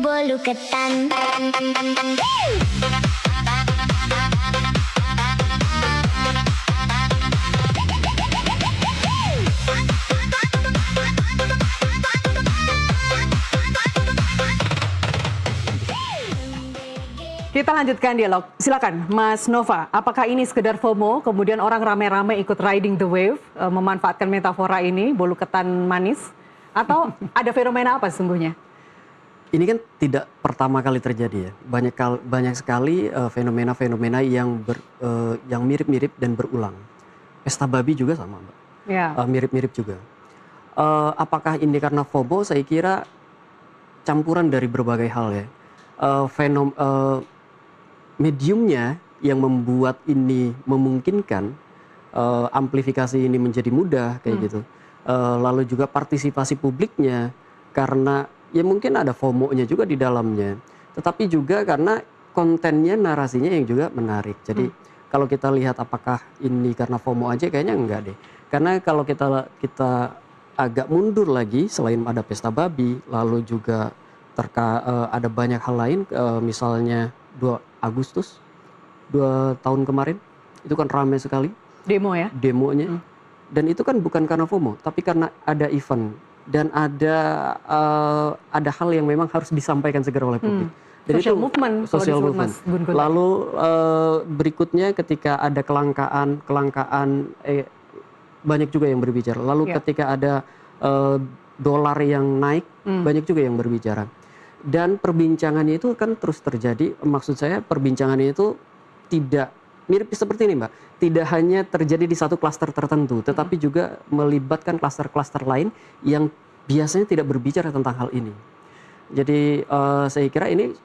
bolu ketan. Kita lanjutkan dialog. Silakan, Mas Nova. Apakah ini sekedar FOMO, kemudian orang rame-rame ikut riding the wave, memanfaatkan metafora ini, bolu ketan manis, atau ada fenomena apa sesungguhnya? Ini kan tidak pertama kali terjadi ya. Banyak sekali fenomena-fenomena yang mirip-mirip dan berulang. Pesta babi juga sama, Mbak. Ya. Mirip-mirip juga. Apakah ini karena FOMO? Saya kira campuran dari berbagai hal ya. Mediumnya yang membuat ini memungkinkan amplifikasi ini menjadi mudah kayak gitu. Lalu juga partisipasi publiknya karena ya mungkin ada FOMO-nya juga di dalamnya. Tetapi juga karena kontennya, narasinya yang juga menarik. Jadi kalau kita lihat apakah ini karena FOMO aja, kayaknya enggak deh. Karena kalau kita agak mundur lagi, selain ada pesta babi, lalu juga ada banyak hal lain, misalnya 2 Agustus 2 tahun kemarin itu kan ramai sekali Demo ya? demonya. Dan itu kan bukan karena FOMO, tapi karena ada event dan ada hal yang memang harus disampaikan segera oleh publik. Dan Social itu movement, social kalau disebut movement. Mas Gun Gun. Lalu berikutnya ketika ada kelangkaan banyak juga yang berbicara. Lalu ketika ada dolar yang naik, banyak juga yang berbicara. Dan perbincangannya itu kan terus terjadi. Maksud saya perbincangannya itu tidak mirip seperti ini, Mbak. Tidak hanya terjadi di satu klaster tertentu, tetapi juga melibatkan klaster-klaster lain yang biasanya tidak berbicara tentang hal ini. Jadi saya kira ini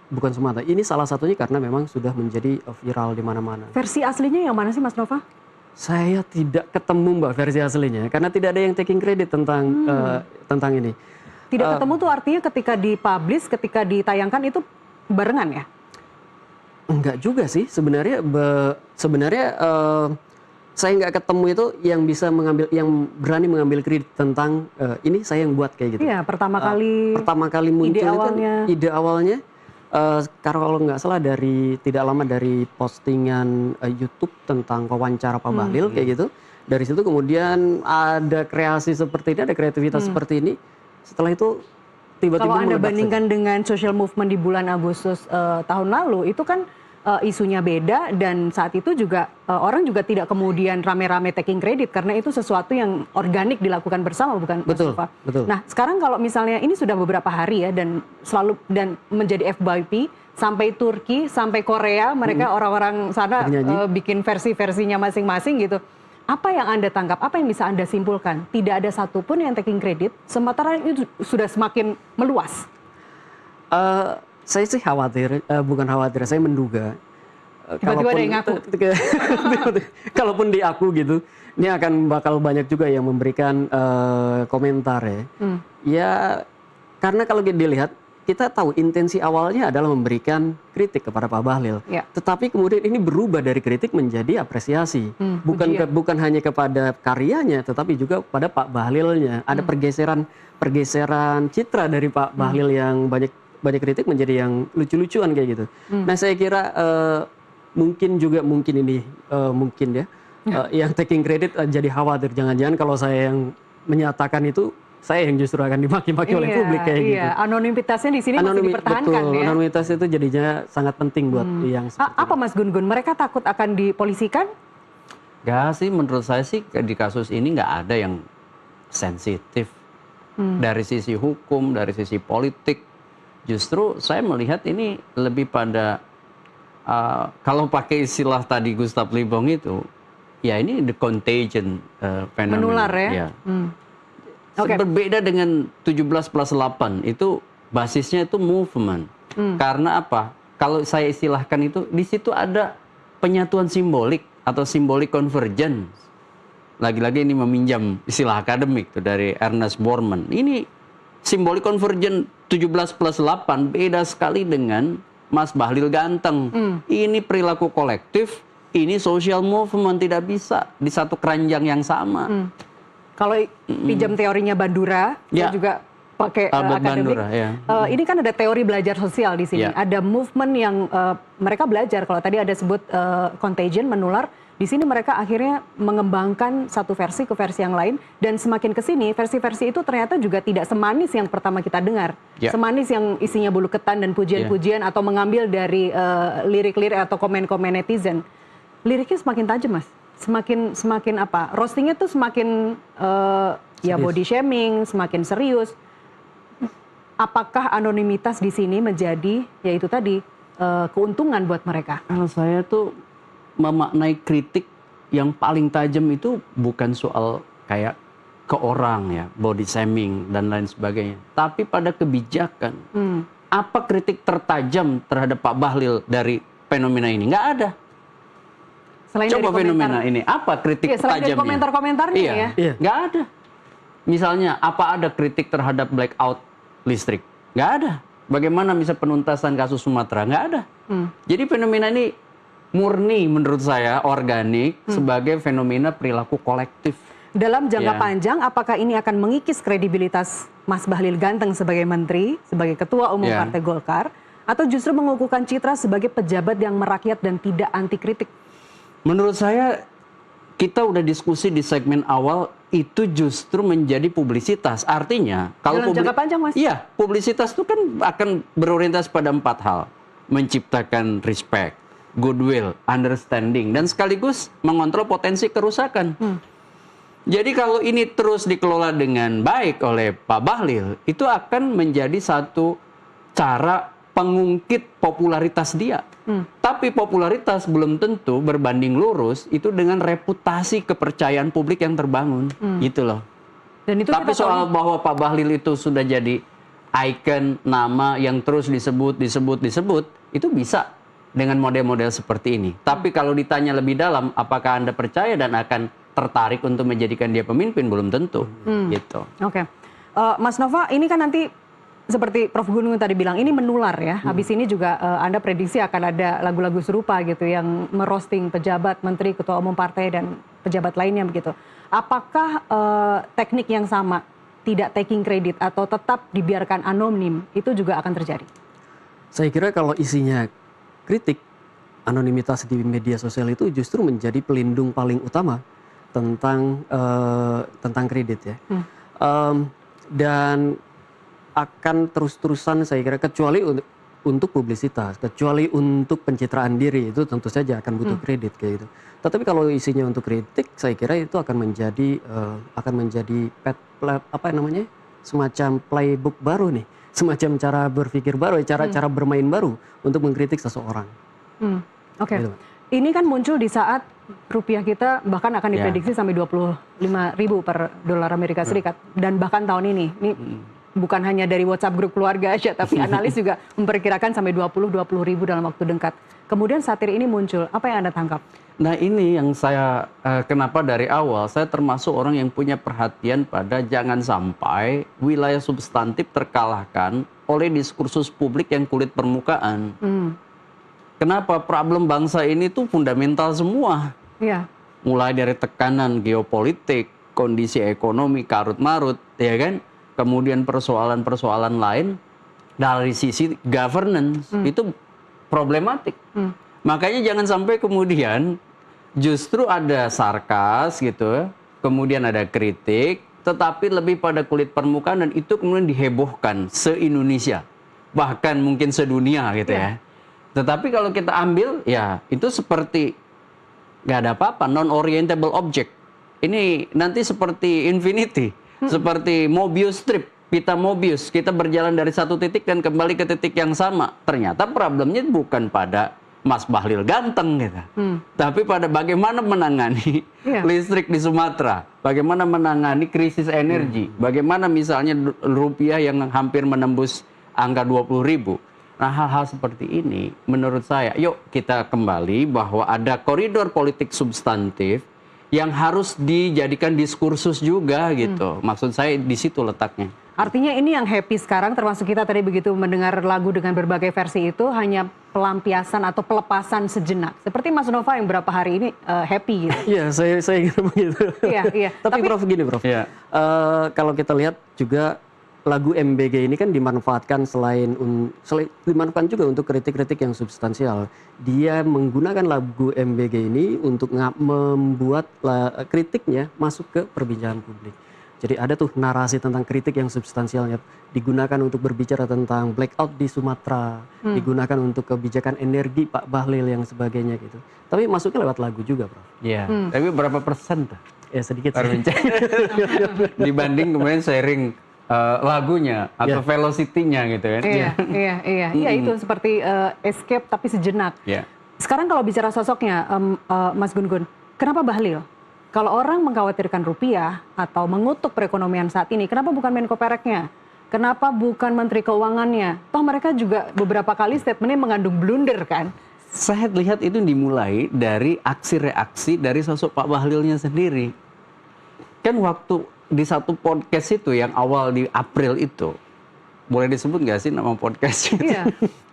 bukan semata. Ini salah satunya karena memang sudah menjadi viral di mana-mana. Versi aslinya yang mana sih, Mas Nova? Saya tidak ketemu, Mbak, versi aslinya karena tidak ada yang taking credit tentang ini. Tidak ketemu tuh artinya ketika dipublish, ketika ditayangkan itu barengan ya? Enggak juga sih sebenarnya. Saya nggak ketemu itu yang berani mengambil kredit tentang ini saya yang buat kayak gitu. Iya, pertama kali muncul ide awalnya. Kalau nggak salah tidak lama dari postingan YouTube tentang wawancara Pak Bahlil kayak gitu. Dari situ kemudian ada kreasi seperti ini, ada kreativitas seperti ini. Setelah itu tiba-tiba kalau Anda meledak bandingkan saja dengan social movement di bulan Agustus tahun lalu, itu kan isunya beda dan saat itu juga orang juga tidak kemudian rame-rame taking credit karena itu sesuatu yang organik dilakukan bersama, bukan? Betul, Mas Nova? betul. Nah, sekarang kalau misalnya ini sudah beberapa hari ya dan menjadi FYP sampai Turki, sampai Korea, mereka orang-orang sana bikin versi-versinya masing-masing gitu. Apa yang Anda tangkap? Apa yang bisa Anda simpulkan? Tidak ada satupun yang taking credit, sementara itu sudah semakin meluas. Saya sih bukan khawatir, saya menduga. Tiba-tiba ada yang ngaku. Kalaupun di aku gitu, ini bakal banyak juga yang memberikan komentar ya. Ya, karena kalau dilihat, kita tahu intensi awalnya adalah memberikan kritik kepada Pak Bahlil. Ya. Tetapi kemudian ini berubah dari kritik menjadi apresiasi. Bukan hanya kepada karyanya, tetapi juga pada Pak Bahlilnya. Ada pergeseran citra dari Pak Bahlil yang banyak kritik menjadi yang lucu-lucuan kayak gitu. Nah, saya kira mungkin ini yang taking credit jadi khawatir. Jangan-jangan kalau saya yang menyatakan itu, saya yang justru akan dimaki-maki oleh publik kayak gitu. Anonimitasnya di sini masih dipertahankan betul, ya. Anonimitas itu jadinya sangat penting buat yang apa Mas Gun Gun? Mereka takut akan dipolisikan? Enggak sih, menurut saya sih di kasus ini nggak ada yang sensitif. Dari sisi hukum, dari sisi politik. Justru saya melihat ini lebih pada, kalau pakai istilah tadi Gustav Libong itu, ya ini the contagion phenomenon. Menular ya? Ya. Berbeda dengan 17+8 itu basisnya itu movement. Karena apa? Kalau saya istilahkan itu di situ ada penyatuan simbolik atau simbolik convergence. Lagi-lagi ini meminjam istilah akademik tuh dari Ernest Borman. Ini simbolik convergence 17+8 beda sekali dengan Mas Bahlil ganteng. Ini perilaku kolektif, ini social movement, tidak bisa di satu keranjang yang sama. Kalau pinjam teorinya Bandura, Ya. juga pakai Albert akademik. Bandura, ya. Ini kan ada teori belajar sosial di sini. Ya. Ada movement yang mereka belajar. Kalau tadi ada sebut contagion, menular. Di sini mereka akhirnya mengembangkan satu versi ke versi yang lain. Dan semakin ke sini, versi-versi itu ternyata juga tidak semanis yang pertama kita dengar. Ya. Semanis yang isinya bulu ketan dan pujian-pujian atau mengambil dari lirik-lirik atau komen-komen netizen. Liriknya semakin tajam, Mas. Semakin apa? Roastingnya tuh semakin ya body shaming, semakin serius. Apakah anonimitas di sini menjadi, ya itu tadi, keuntungan buat mereka? Kalau saya tuh memaknai kritik yang paling tajam itu bukan soal kayak ke orang ya, body shaming dan lain sebagainya, tapi pada kebijakan. Apa kritik tertajam terhadap Pak Bahlil dari fenomena ini? Nggak ada. Selain Coba dari fenomena ini, apa kritik Iya, selain dari tajamnya? komentar-komentarnya ya. Iya. Nggak ada. Misalnya, apa ada kritik terhadap blackout listrik? Nggak ada. Bagaimana bisa penuntasan kasus Sumatera? Nggak ada. Jadi fenomena ini murni menurut saya organik sebagai fenomena perilaku kolektif. Dalam jangka Ya. panjang, apakah ini akan mengikis kredibilitas Mas Bahlil Ganteng sebagai menteri, sebagai ketua umum Ya. Partai Golkar, atau justru mengukuhkan citra sebagai pejabat yang merakyat dan tidak anti kritik? Menurut saya, kita udah diskusi di segmen awal, itu justru menjadi publisitas. Artinya, kalau Dalam jangka panjang, Mas? Iya, publisitas itu kan akan berorientasi pada 4 hal. Menciptakan respect, goodwill, understanding, dan sekaligus mengontrol potensi kerusakan. Jadi kalau ini terus dikelola dengan baik oleh Pak Bahlil, itu akan menjadi satu cara pengungkit popularitas dia. Tapi popularitas belum tentu berbanding lurus itu dengan reputasi kepercayaan publik yang terbangun. Gitu loh. Dan itu Tapi kita tahu- soal bahwa Pak Bahlil itu sudah jadi ikon nama yang terus disebut, itu bisa dengan model-model seperti ini. Tapi kalau ditanya lebih dalam, apakah Anda percaya dan akan tertarik untuk menjadikan dia pemimpin? Belum tentu. Gitu. Oke. Mas Nova, ini kan nanti seperti Prof. Gunung tadi bilang, ini menular ya. Habis ini juga Anda prediksi akan ada lagu-lagu serupa gitu yang merosting pejabat, menteri, ketua umum partai, dan pejabat lainnya begitu. Apakah teknik yang sama, tidak taking credit atau tetap dibiarkan anonim, itu juga akan terjadi? Saya kira kalau isinya kritik, anonimitas di media sosial itu justru menjadi pelindung paling utama tentang kredit ya. Dan akan terus-terusan saya kira, kecuali untuk publisitas, kecuali untuk pencitraan diri, itu tentu saja akan butuh kredit kayak gitu. Tetapi kalau isinya untuk kritik, saya kira itu akan menjadi semacam playbook baru nih, semacam cara berpikir baru, cara bermain baru untuk mengkritik seseorang. Oke. Gitu. Ini kan muncul di saat rupiah kita bahkan akan diprediksi sampai 25.000 per dolar Amerika Serikat, dan bahkan tahun ini bukan hanya dari WhatsApp grup keluarga aja, tapi analis juga memperkirakan sampai 20 ribu dalam waktu dekat. Kemudian satir ini muncul, apa yang Anda tangkap? Nah ini yang saya, kenapa dari awal saya termasuk orang yang punya perhatian pada jangan sampai wilayah substantif terkalahkan oleh diskursus publik yang kulit permukaan. Kenapa problem bangsa ini tuh fundamental semua. Iya. Mulai dari tekanan geopolitik, kondisi ekonomi karut-marut, ya kan? Kemudian persoalan-persoalan lain dari sisi governance itu problematik. Makanya jangan sampai kemudian justru ada sarkas gitu, kemudian ada kritik, tetapi lebih pada kulit permukaan dan itu kemudian dihebohkan se-Indonesia, bahkan mungkin sedunia gitu ya. Tetapi kalau kita ambil ya itu seperti nggak ada apa-apa, non-orientable object. Ini nanti seperti infinity. Seperti Mobius strip, pita Mobius, kita berjalan dari satu titik dan kembali ke titik yang sama. Ternyata problemnya bukan pada Mas Bahlil Ganteng gitu, tapi pada bagaimana menangani listrik di Sumatera, bagaimana menangani krisis energi, bagaimana misalnya rupiah yang hampir menembus angka 20.000. Nah hal-hal seperti ini menurut saya, yuk kita kembali bahwa ada koridor politik substantif yang harus dijadikan diskursus juga gitu. Maksud saya di situ letaknya. Artinya ini yang happy sekarang, termasuk kita tadi begitu mendengar lagu dengan berbagai versi itu, hanya pelampiasan atau pelepasan sejenak. Seperti Mas Nova yang berapa hari ini happy gitu. Iya, saya kira begitu. Iya. Tapi Prof, gini Prof, Iya. kalau kita lihat juga lagu MBG ini kan dimanfaatkan selain dimanfaatkan juga untuk kritik-kritik yang substansial. Dia menggunakan lagu MBG ini untuk membuat kritiknya masuk ke perbincangan publik. Jadi ada tuh narasi tentang kritik yang substansialnya digunakan untuk berbicara tentang blackout di Sumatera, digunakan untuk kebijakan energi Pak Bahlil yang sebagainya gitu. Tapi masuknya lewat lagu juga, Prof. Iya. Tapi berapa persen tuh? Ya sedikit sih. Perbincangan dibanding kemudian sharing lagunya atau velocity-nya gitu kan? Iya itu seperti escape tapi sejenak. Iya. Sekarang kalau bicara sosoknya, Mas Gun-Gun, kenapa Bahlil? Kalau orang mengkhawatirkan rupiah atau mengutuk perekonomian saat ini, kenapa bukan Menko Pereknya? Kenapa bukan Menteri Keuangannya? Toh mereka juga beberapa kali statementnya mengandung blunder kan? Saya lihat itu dimulai dari aksi-reaksi dari sosok Pak Bahlilnya sendiri. Kan waktu di satu podcast itu yang awal di April itu, boleh disebut nggak sih nama podcast itu? Iya.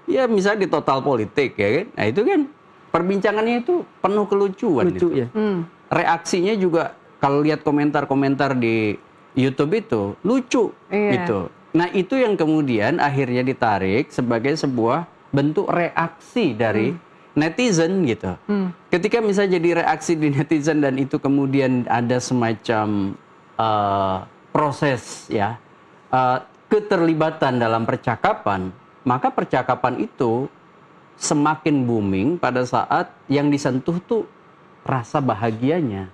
Ya misalnya di Total Politik ya kan? Nah itu kan perbincangannya itu penuh kelucuan. Lucu itu. ya. Reaksinya juga kalau lihat komentar-komentar di YouTube itu lucu gitu. Nah itu yang kemudian akhirnya ditarik sebagai sebuah bentuk reaksi dari netizen gitu. Ketika misalnya jadi reaksi di netizen dan itu kemudian ada semacam proses ya keterlibatan dalam percakapan, maka percakapan itu semakin booming pada saat yang disentuh tuh rasa bahagianya,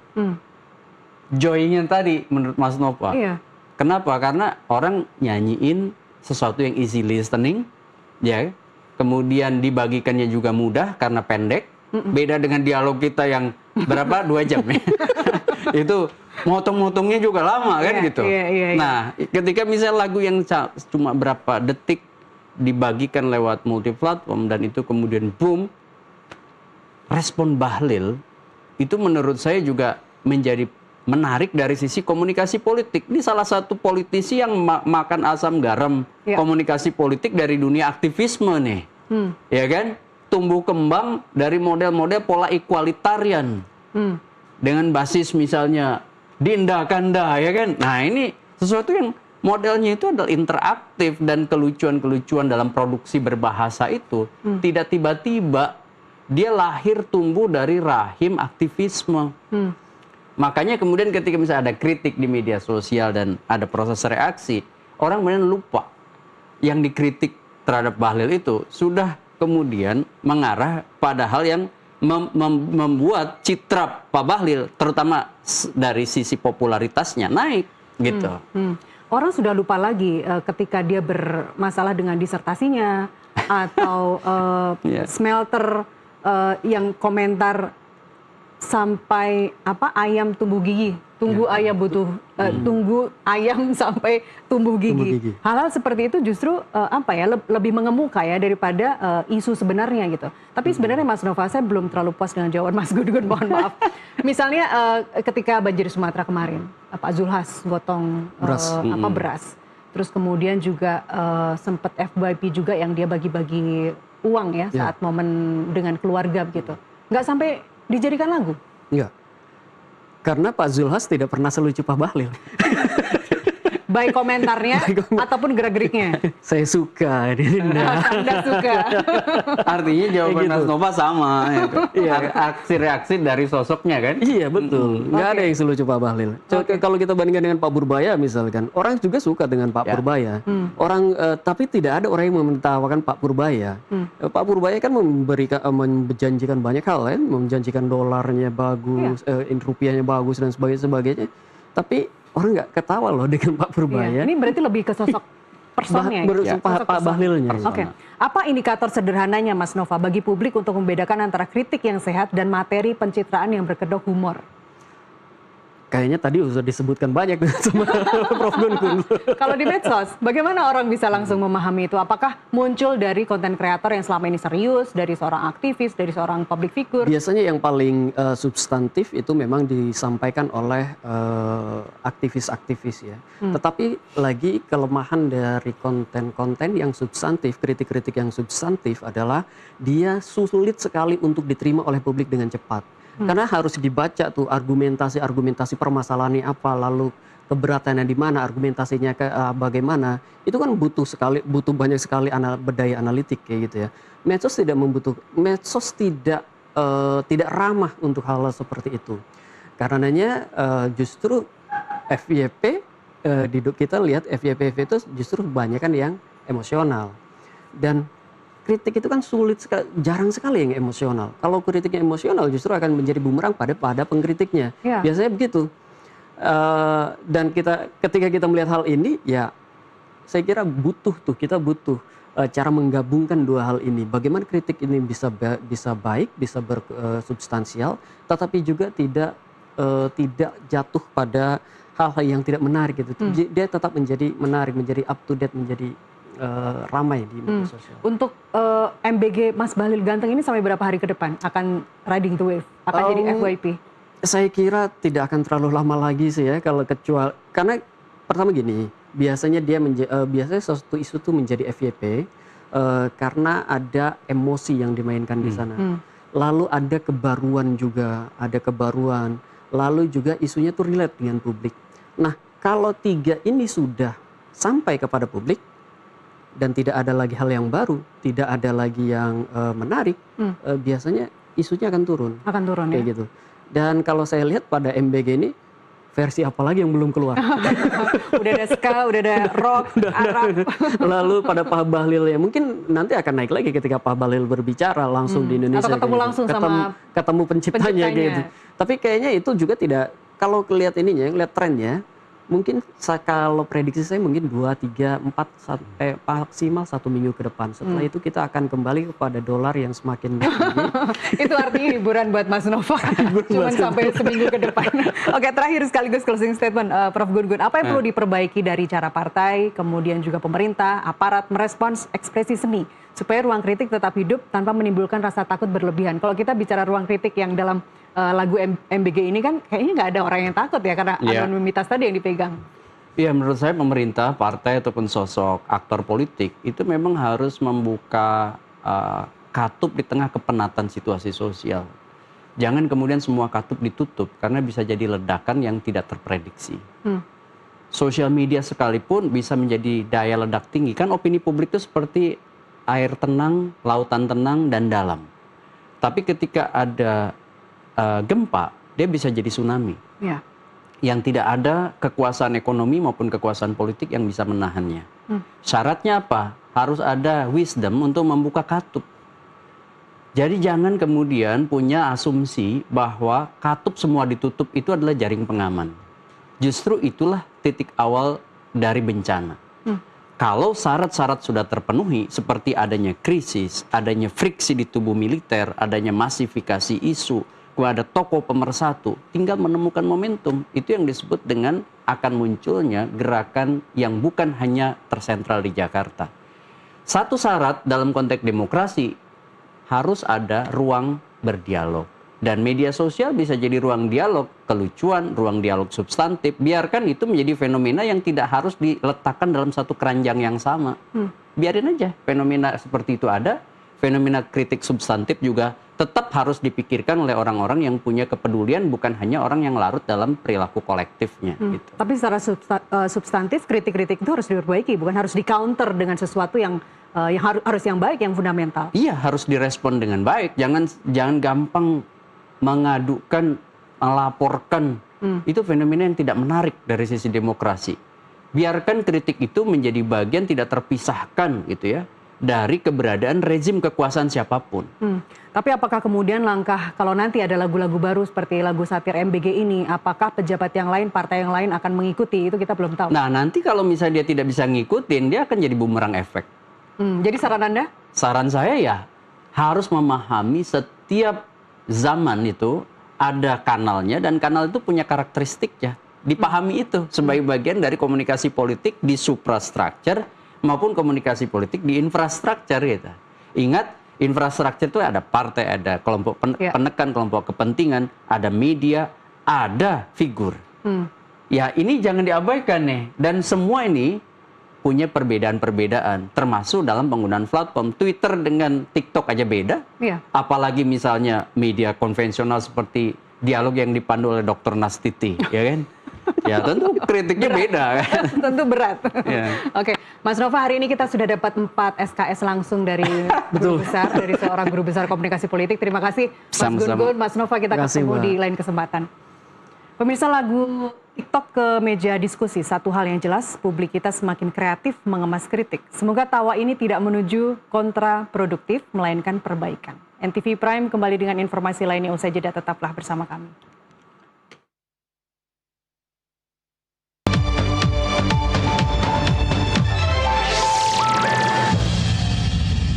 joy-nya tadi menurut Mas Nova. Iya. Kenapa? Karena orang nyanyiin sesuatu yang easy listening, ya. Kemudian dibagikannya juga mudah karena pendek. Beda dengan dialog kita yang berapa 2 jam ya. Itu motong-motongnya juga lama kan gitu. Iya. Nah, ketika misalnya lagu yang cuma berapa detik dibagikan lewat multi platform dan itu kemudian boom, respon Bahlil itu menurut saya juga menjadi menarik dari sisi komunikasi politik. Ini salah satu politisi yang makan asam garam komunikasi politik dari dunia aktivisme nih. Ya kan? Tumbuh kembang dari model-model pola equalitarian. Dengan basis misalnya Dinda Kanda, ya kan? Nah ini sesuatu yang modelnya itu adalah interaktif dan kelucuan-kelucuan dalam produksi berbahasa itu tidak tiba-tiba dia lahir tumbuh dari rahim aktivisme. Makanya kemudian ketika misalnya ada kritik di media sosial dan ada proses reaksi, orang kemudian lupa yang dikritik terhadap Bahlil itu sudah kemudian mengarah pada hal yang membuat citra Pak Bahlil terutama dari sisi popularitasnya naik gitu. Orang sudah lupa lagi ketika dia bermasalah dengan disertasinya atau smelter yang komentar sampai ayam tumbuh gigi, tunggu ayam sampai tumbuh gigi. Hal-hal seperti itu justru lebih mengemuka ya daripada isu sebenarnya gitu. Tapi sebenarnya Mas Nova, saya belum terlalu puas dengan jawaban Mas Gun-Gun, mohon maaf. Misalnya ketika banjir Sumatera kemarin, Pak Zulhas gotong beras. Terus kemudian juga sempat FYP juga yang dia bagi-bagi uang ya saat momen dengan keluarga begitu. Nggak sampai dijadikan lagu? Enggak. Karena Pak Zulhas tidak pernah selucu Pak Bahlil. Baik komentarnya ataupun gerak-geriknya. Saya suka. Anda suka. Artinya jawaban gitu. Mas Nova sama. Aksi-reaksi dari sosoknya kan? Iya betul. Nggak ada yang selucu Pak Bahlil. Kalau kita bandingkan dengan Pak Purbaya misalkan, orang juga suka dengan Pak Purbaya. Orang tapi tidak ada orang yang menertawakan Pak Purbaya. Pak Purbaya kan menjanjikan banyak hal, menjanjikan dolarnya bagus, rupiahnya bagus dan sebagainya. Tapi orang nggak ketawa loh dengan Pak Purbaya. Ini berarti lebih ke sosok personnya. Pak Bahlilnya. Oke. Apa indikator sederhananya Mas Nova bagi publik untuk membedakan antara kritik yang sehat dan materi pencitraan yang berkedok humor? Kayaknya tadi sudah disebutkan banyak sama Prof. Gun-Gun. Kalau di medsos, bagaimana orang bisa langsung memahami itu? Apakah muncul dari konten kreator yang selama ini serius, dari seorang aktivis, dari seorang public figure? Biasanya yang paling substantif itu memang disampaikan oleh aktivis-aktivis ya. Tetapi lagi kelemahan dari konten-konten yang substantif, kritik-kritik yang substantif adalah dia sulit sekali untuk diterima oleh publik dengan cepat. Karena harus dibaca tuh argumentasi permasalahannya apa, lalu keberatannya di mana, argumentasinya bagaimana, itu kan butuh banyak sekali berdaya analitik kayak gitu ya. Medsos tidak ramah untuk hal seperti itu. Karenanya justru FYP kita lihat FYP itu justru kebanyakan yang emosional. Dan kritik itu kan jarang sekali yang emosional. Kalau kritiknya emosional justru akan menjadi bumerang pada pengkritiknya. Ya. Biasanya begitu. Dan ketika kita melihat hal ini, ya saya kira kita butuh cara menggabungkan dua hal ini. Bagaimana kritik ini bisa baik, bisa bersubstansial, tetapi juga tidak jatuh pada hal-hal yang tidak menarik gitu. Dia tetap menjadi menarik, menjadi up to date, menjadi ramai di media sosial. Untuk MBG Mas Bahlil Ganteng ini sampai berapa hari ke depan akan riding the wave? Akan jadi FYP? Saya kira tidak akan terlalu lama lagi sih ya, karena pertama gini, biasanya biasanya suatu isu itu menjadi FYP karena ada emosi yang dimainkan di sana. Lalu ada kebaruan juga, lalu juga isunya itu relate dengan publik. Nah, kalau 3 ini sudah sampai kepada publik dan tidak ada lagi hal yang baru, tidak ada lagi yang menarik, biasanya isunya akan turun. Akan turun kayak ya. Gitu. Dan kalau saya lihat pada MBG ini, versi apa lagi yang belum keluar? Udah ada ska, udah ada rock, Arab. Lalu pada Pak Bahlil ya, mungkin nanti akan naik lagi ketika Pak Bahlil berbicara langsung di Indonesia. Atau ketemu langsung sama ketemu penciptanya gitu. Tapi kayaknya itu juga tidak, kalau lihat ininya, lihat trennya, mungkin kalau prediksi saya mungkin 2, 3, 4 sampai maksimal 1 minggu ke depan. Setelah itu kita akan kembali kepada dolar yang semakin tinggi. Itu artinya hiburan buat Mas Nova. Cuman sampai seminggu ke depan. Oke, terakhir sekaligus closing statement, Prof Gun-Gun. Apa yang perlu diperbaiki dari cara partai, kemudian juga pemerintah, aparat merespons ekspresi seni supaya ruang kritik tetap hidup tanpa menimbulkan rasa takut berlebihan? Kalau kita bicara ruang kritik yang dalam lagu MBG ini kan kayaknya nggak ada orang yang takut ya karena anonimitas tadi yang dipegang. Iya, menurut saya pemerintah, partai ataupun sosok aktor politik itu memang harus membuka katup di tengah kepenatan situasi sosial. Jangan kemudian semua katup ditutup karena bisa jadi ledakan yang tidak terprediksi. Sosial media sekalipun bisa menjadi daya ledak tinggi. Kan opini publik itu seperti air tenang, lautan tenang, dan dalam. Tapi ketika ada gempa, dia bisa jadi tsunami. Ya. Yang tidak ada kekuasaan ekonomi maupun kekuasaan politik yang bisa menahannya. Syaratnya apa? Harus ada wisdom untuk membuka katup. Jadi jangan kemudian punya asumsi bahwa katup semua ditutup itu adalah jaring pengaman. Justru itulah titik awal dari bencana. Kalau syarat-syarat sudah terpenuhi, seperti adanya krisis, adanya friksi di tubuh militer, adanya masifikasi isu, ada tokoh pemersatu, tinggal menemukan momentum. Itu yang disebut dengan akan munculnya gerakan yang bukan hanya tersentral di Jakarta. Satu syarat dalam konteks demokrasi, harus ada ruang berdialog. Dan media sosial bisa jadi ruang dialog kelucuan, ruang dialog substantif. Biarkan itu menjadi fenomena yang tidak harus diletakkan dalam satu keranjang yang sama. Biarin aja fenomena seperti itu ada, fenomena kritik substantif juga tetap harus dipikirkan oleh orang-orang yang punya kepedulian, bukan hanya orang yang larut dalam perilaku kolektifnya. Gitu. Tapi secara substantif, kritik-kritik itu harus diperbaiki, bukan harus di-counter dengan sesuatu yang harus yang baik, yang fundamental. Iya, harus direspon dengan baik. Jangan gampang mengadukan, melaporkan. Itu fenomena yang tidak menarik dari sisi demokrasi. Biarkan kritik itu menjadi bagian tidak terpisahkan, gitu ya, dari keberadaan rezim kekuasaan siapapun. Tapi apakah kemudian langkah kalau nanti ada lagu-lagu baru seperti lagu satir MBG ini, apakah pejabat yang lain, partai yang lain akan mengikuti? Itu kita belum tahu. Nah, nanti kalau misalnya dia tidak bisa ngikutin, dia akan jadi bumerang efek. Jadi saran Anda? Saran saya ya harus memahami setiap zaman itu ada kanalnya dan kanal itu punya karakteristiknya. Dipahami itu sebagai bagian dari komunikasi politik di suprastructure maupun komunikasi politik di infrastruktur gitu. Ingat, infrastruktur itu ada partai, ada kelompok penekan, kelompok kepentingan, ada media, ada figur. Ya, ini jangan diabaikan nih. Dan semua ini punya perbedaan-perbedaan, termasuk dalam penggunaan platform. Twitter dengan TikTok aja beda. Apalagi misalnya media konvensional seperti dialog yang dipandu oleh Dr. Nastiti, ya kan? Ya tentu kritiknya beda kan. Tentu berat. Ya. Oke, Mas Nova, hari ini kita sudah dapat 4 SKS langsung dari guru besar, dari seorang guru besar komunikasi politik. Terima kasih Mas Sama-sama. Gun-Gun, Mas Nova, kita Terima kasih, ketemu Mbak. di lain kesempatan. Pemirsa, lagu TikTok ke meja diskusi, satu hal yang jelas, publik kita semakin kreatif mengemas kritik. Semoga tawa ini tidak menuju kontraproduktif, melainkan perbaikan. NTV Prime kembali dengan informasi lainnya usai jeda, tetaplah bersama kami.